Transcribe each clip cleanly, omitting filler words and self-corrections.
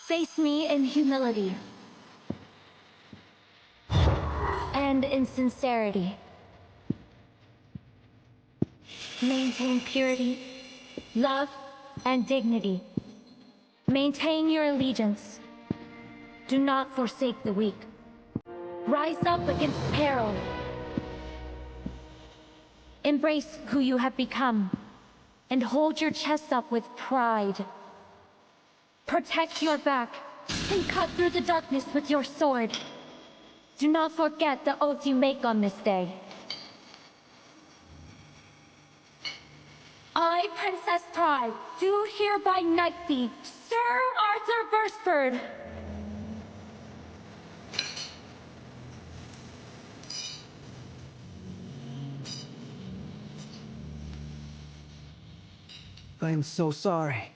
Face me in humility and in sincerity. Maintain purity, love, and dignity. Maintain your allegiance. Do not forsake the weak. Rise up against peril. Embrace who you have become, and hold your chest up with pride. Protect your back, and cut through the darkness with your sword. Do not forget the oath you make on this day. I, Princess Pride, do hereby knight thee, Sir Arthur Burstford. I am so sorry.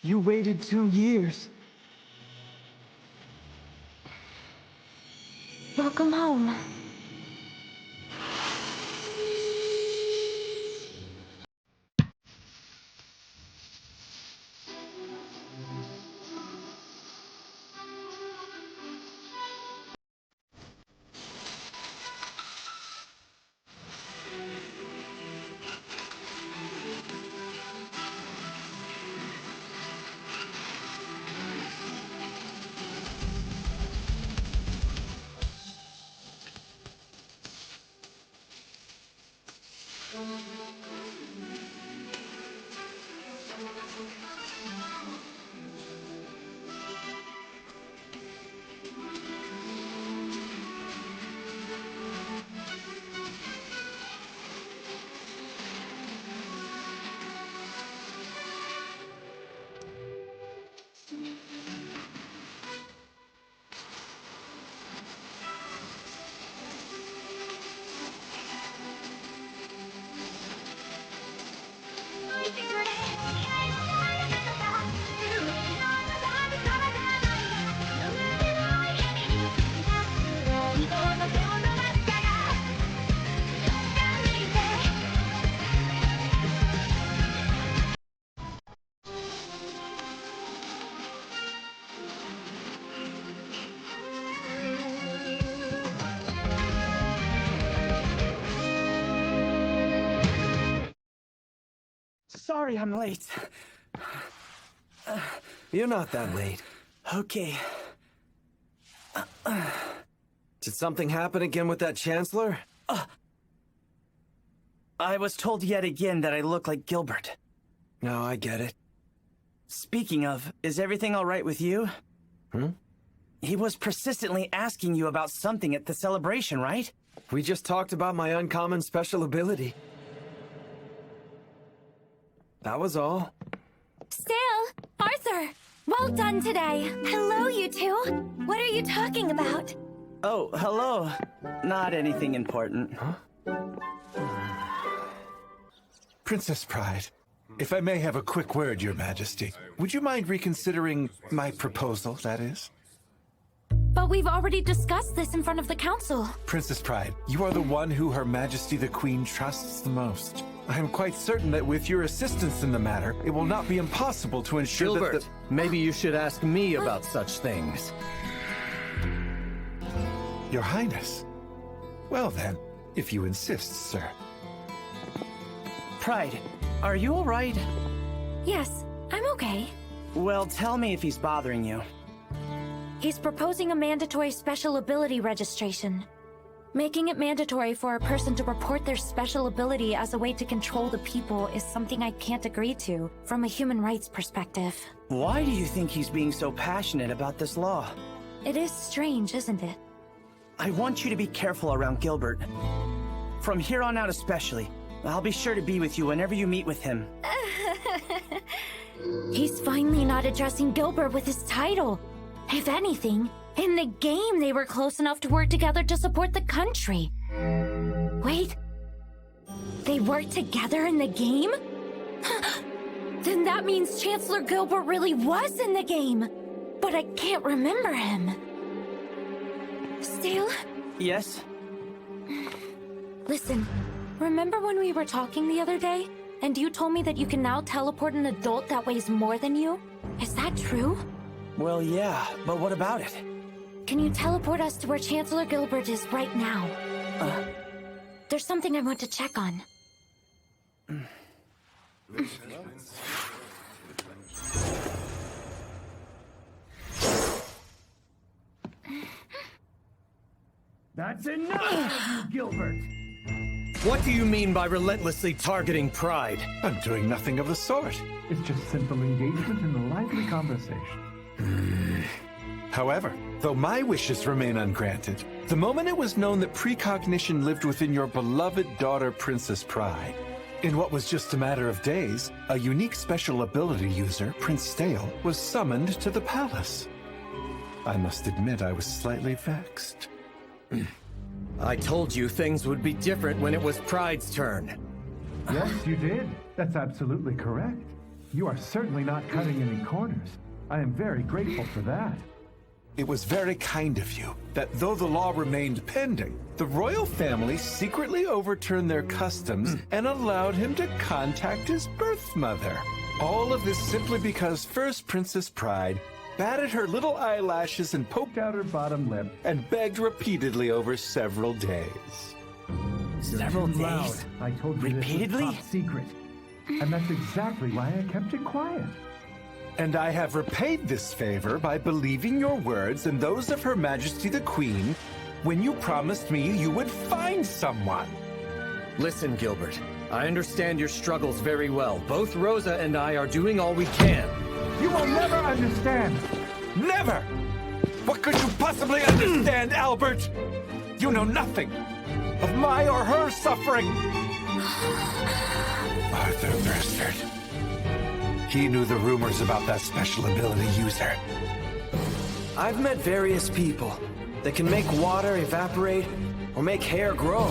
You waited 2 years. Welcome home. Sorry I'm late. You're not that late. Okay. Did something happen again with that Chancellor? I was told yet again that I look like Gilbert. No, I get it. Speaking of, is everything all right with you? He was persistently asking you about something at the celebration, right? We just talked about my uncommon special ability. That was all. Still, Arthur, well done today. Hello, you two. What are you talking about? Oh, hello. Not anything important. Princess Pride, if I may have a quick word, Your Majesty. Would you mind reconsidering my proposal, that is? But we've already discussed this in front of the council. Princess Pride, you are the one who Her Majesty the Queen trusts the most. I am quite certain that with your assistance in the matter, it will not be impossible to ensure Gilbert, that maybe you should ask me about such things. Your Highness. Well then, if you insist, sir. Pride, are you all right? Yes, I'm okay. Well, tell me if he's bothering you. He's proposing a mandatory special ability registration. Making it mandatory for a person to report their special ability as a way to control the people is something I can't agree to from a human rights perspective. Why do you think he's being so passionate about this law? It is strange, isn't it? I want you to be careful around Gilbert. From here on out especially. I'll be sure to be with you whenever you meet with him. He's finally not addressing Gilbert with his title. If anything, in the game they were close enough to work together to support the country. Wait, they worked together in the game? Then that means Chancellor Gilbert really was in the game. But I can't remember him. Still? Yes? Listen, remember when we were talking the other day? And you told me that you can now teleport an adult that weighs more than you? Is that true? Well, yeah, but what about it? Can you teleport us to where Chancellor Gilbert is right now? There's something I want to check on. That's enough, Gilbert! What do you mean by relentlessly targeting Pride? I'm doing nothing of the sort. It's just simple engagement in a lively conversation. However, though my wishes remain ungranted, the moment it was known that precognition lived within your beloved daughter, Princess Pride, in what was just a matter of days, a unique special ability user, Prince Stale, was summoned to the palace. I must admit I was slightly vexed. I told you things would be different when it was Pride's turn. Yes, you did. That's absolutely correct. You are certainly not cutting any corners. I am very grateful for that. It was very kind of you that though the law remained pending, the royal family secretly overturned their customs and allowed him to contact his birth mother. All of this simply because first Princess Pride batted her little eyelashes and poked out her bottom lip and begged repeatedly over several days. Several Too loud. days? I told you Repeatedly? this was top secret. And that's exactly why I kept it quiet. And I have repaid this favor by believing your words and those of Her Majesty the Queen when you promised me you would find someone. Listen, Gilbert, I understand your struggles very well. Both Rosa and I are doing all we can. You will never understand! Never! What could you possibly understand, Albert? You know nothing of my or her suffering. Arthur Beresford. He knew the rumors about that special ability user. I've met various people that can make water evaporate or make hair grow.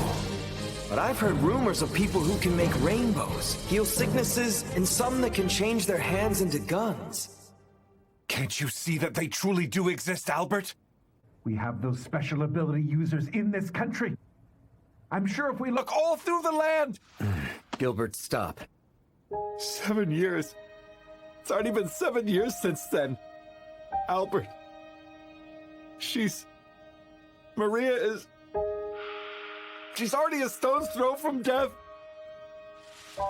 But I've heard rumors of people who can make rainbows, heal sicknesses, and some that can change their hands into guns. Can't you see that they truly do exist, Albert? We have those special ability users in this country. I'm sure if we look All through the land! Gilbert, stop. 7 years. It's already been 7 years since then. Albert. Maria is... She's already a stone's throw from death.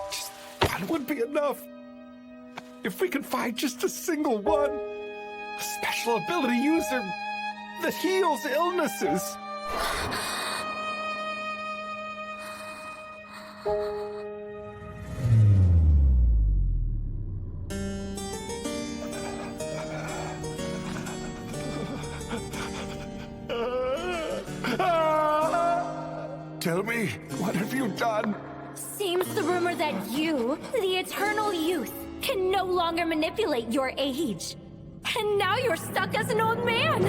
Just one would be enough. If we could find just a single one. A special ability user that heals illnesses. Tell me, what have you done? Seems the rumor that you, the eternal youth, can no longer manipulate your age. And now you're stuck as an old man.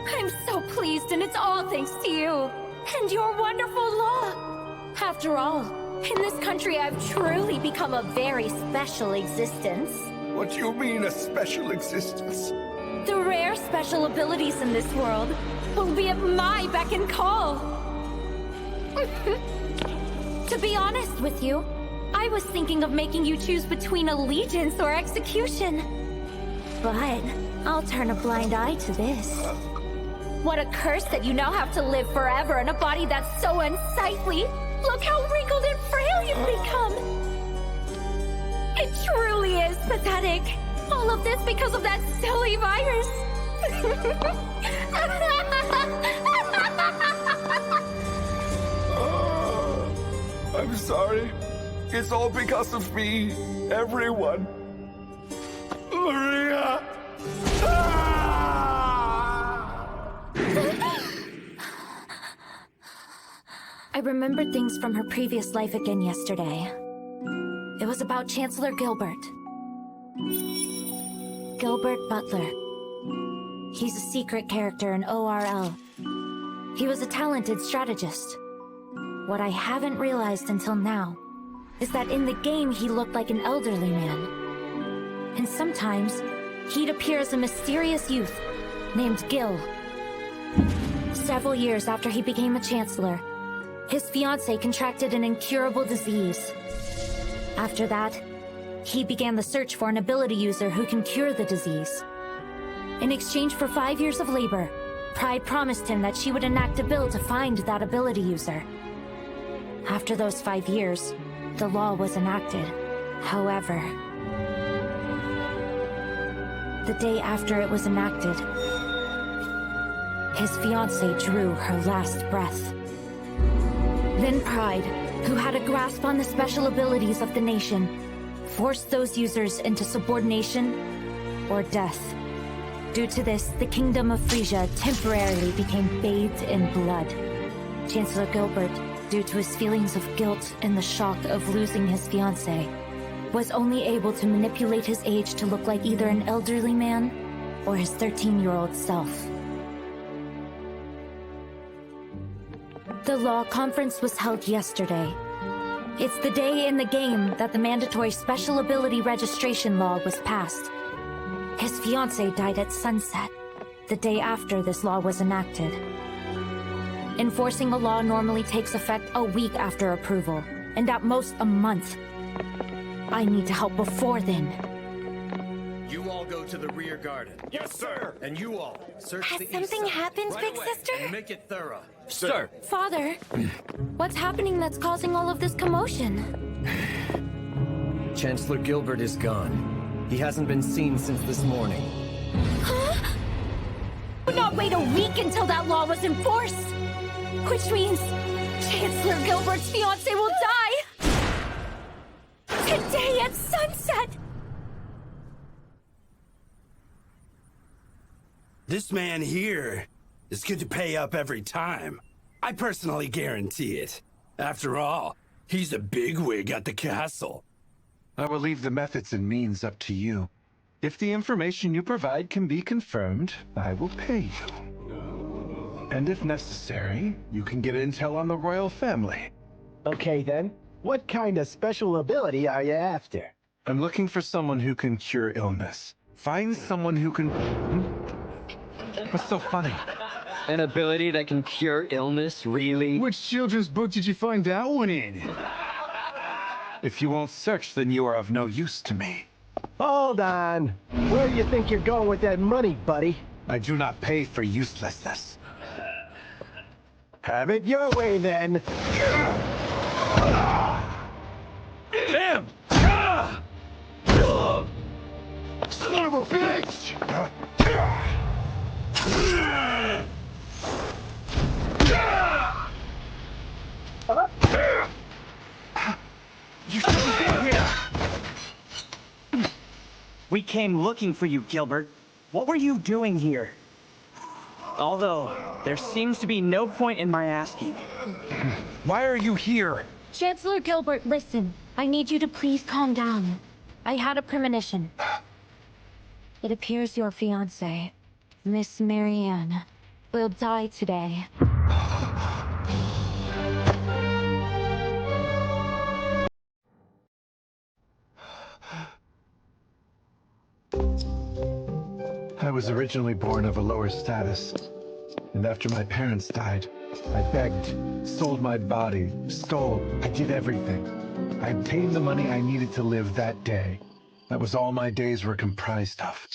I'm so pleased, and it's all thanks to you. And your wonderful law. After all, in this country I've truly become a very special existence. What do you mean, a special existence? The rare special abilities in this world will be at my beck and call. To be honest with you, I was thinking of making you choose between allegiance or execution. But I'll turn a blind eye to this. What a curse that you now have to live forever in a body that's so unsightly. Look how wrinkled and frail you've become. It truly is pathetic. All of this because of that silly virus. I'm sorry. It's all because of me. Everyone. Maria! I remembered things from her previous life again yesterday. It was about Chancellor Gilbert. Gilbert Butler. He's a secret character in ORL. He was a talented strategist. What I haven't realized until now is that in the game he looked like an elderly man. And sometimes he'd appear as a mysterious youth named Gil. Several years after he became a chancellor, his fiancée contracted an incurable disease. After that, he began the search for an ability user who can cure the disease. In exchange for 5 years of labor, Pride promised him that she would enact a bill to find that ability user. After those 5 years, the law was enacted. However, the day after it was enacted, his fiancée drew her last breath. Then Pride, who had a grasp on the special abilities of the nation, forced those users into subordination or death. Due to this, the Kingdom of Frisia temporarily became bathed in blood. Chancellor Gilbert, due to his feelings of guilt and the shock of losing his fiancée, was only able to manipulate his age to look like either an elderly man or his 13-year-old self. The law conference was held yesterday. It's the day in the game that the mandatory special ability registration law was passed. His fiancée died at sunset, the day after this law was enacted. Enforcing a law normally takes effect a week after approval, and at most a month. I need to help before then. You all go to the rear garden. Yes, sir! And you all search Has the east something side happened, right Big away, Sister? and make it thorough. Sir! Father, what's happening that's causing all of this commotion? Chancellor Gilbert is gone. He hasn't been seen since this morning. Huh? Would not wait a week until that law was enforced! Which means Chancellor Gilbert's fiancé will die! Today at sunset! This man here is good to pay up every time. I personally guarantee it. After all, he's a bigwig at the castle. I will leave the methods and means up to you. If the information you provide can be confirmed, I will pay you. And if necessary, you can get intel on the royal family. Okay then, what kind of special ability are you after? I'm looking for someone who can cure illness. Find someone who can... What's so funny? An ability that can cure illness, really? Which children's book did you find that one in? If you won't search, then you are of no use to me. Hold on. Where do you think you're going with that money, buddy? I do not pay for uselessness. Have it your way then. Damn! Son of a bitch! You shouldn't be here! We came looking for you, Gilbert. What were you doing here? Although, there seems to be no point in my asking. Why are you here? Chancellor Gilbert, listen. I need you to please calm down. I had a premonition. It appears your fiancée, Miss Marianne, will die today. I was originally born of a lower status, and after my parents died, I begged, sold my body, stole, I did everything. I obtained the money I needed to live that day. That was all my days were comprised of.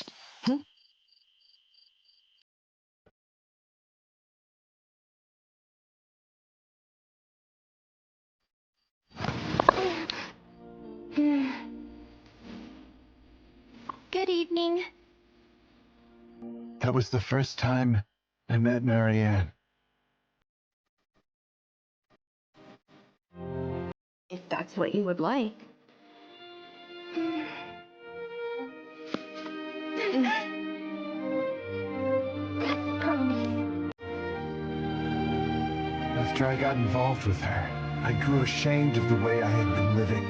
Good evening. That was the first time I met Marianne. If that's what you would like. After I got involved with her, I grew ashamed of the way I had been living.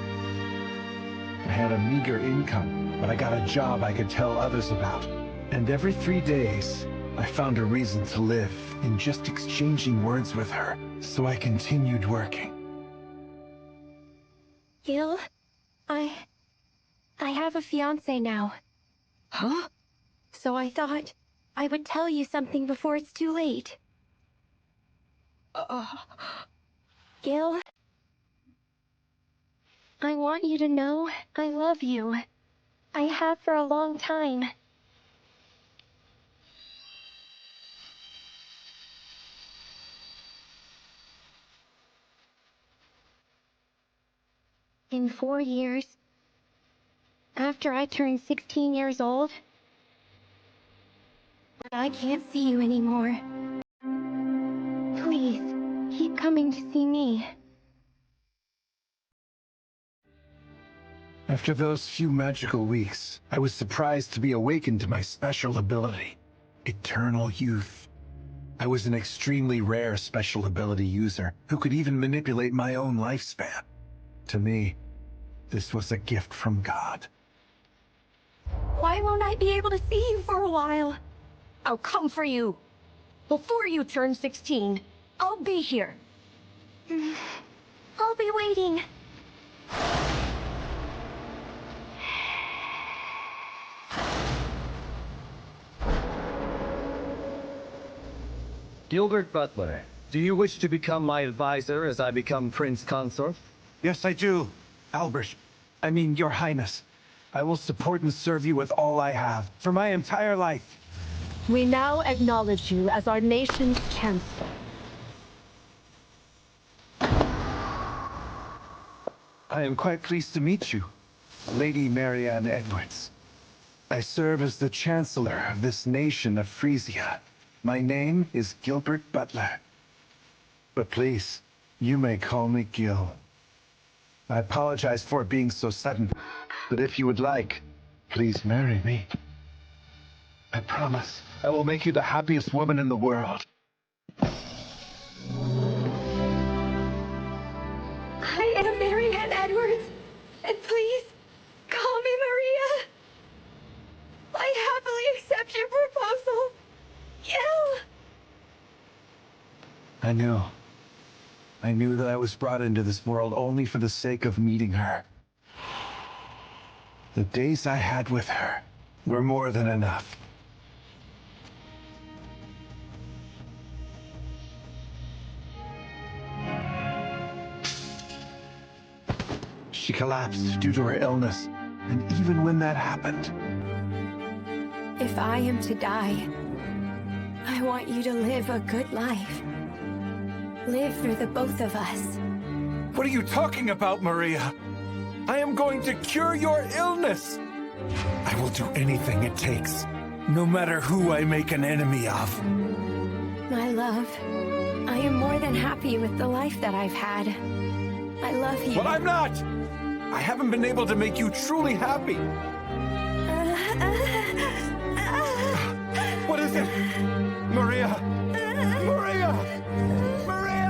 I had a meager income, but I got a job I could tell others about. And every 3 days, I found a reason to live in just exchanging words with her, so I continued working. Gil, I have a fiancé now. Huh? So I thought I would tell you something before it's too late. Gil, I want you to know I love you. I have for a long time. In 4 years, after I turn 16 years old, I can't see you anymore. Please, keep coming to see me. After those few magical weeks, I was surprised to be awakened to my special ability, Eternal Youth. I was an extremely rare special ability user who could even manipulate my own lifespan. To me, this was a gift from God. Why won't I be able to see you for a while? I'll come for you. Before you turn 16, I'll be here. I'll be waiting. Gilbert Butler, do you wish to become my advisor as I become Prince Consort? Yes, I do. Albert, I mean, Your Highness. I will support and serve you with all I have, for my entire life. We now acknowledge you as our nation's chancellor. I am quite pleased to meet you, Lady Marianne Edwards. I serve as the Chancellor of this nation of Frisia. My name is Gilbert Butler. But please, you may call me Gil. I apologize for it being so sudden, but if you would like, please marry me. I promise I will make you the happiest woman in the world. I am Marianne Edwards, and please, call me Maria. I happily accept your proposal. Gil! I knew that I was brought into this world only for the sake of meeting her. The days I had with her were more than enough. She collapsed due to her illness, and even when that happened, If I am to die, I want you to live a good life. Live for the both of us. What are you talking about, Maria? I am going to cure your illness. I will do anything it takes, no matter who I make an enemy of. My love, I am more than happy with the life that I've had. I love you. Well, I'm not! I haven't been able to make you truly happy. What is it? Maria! Maria! Maria!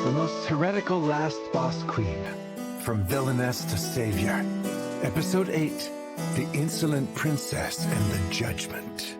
the most heretical last boss queen, from villainess to savior. Episode 8, The Insolent Princess and the Judgment.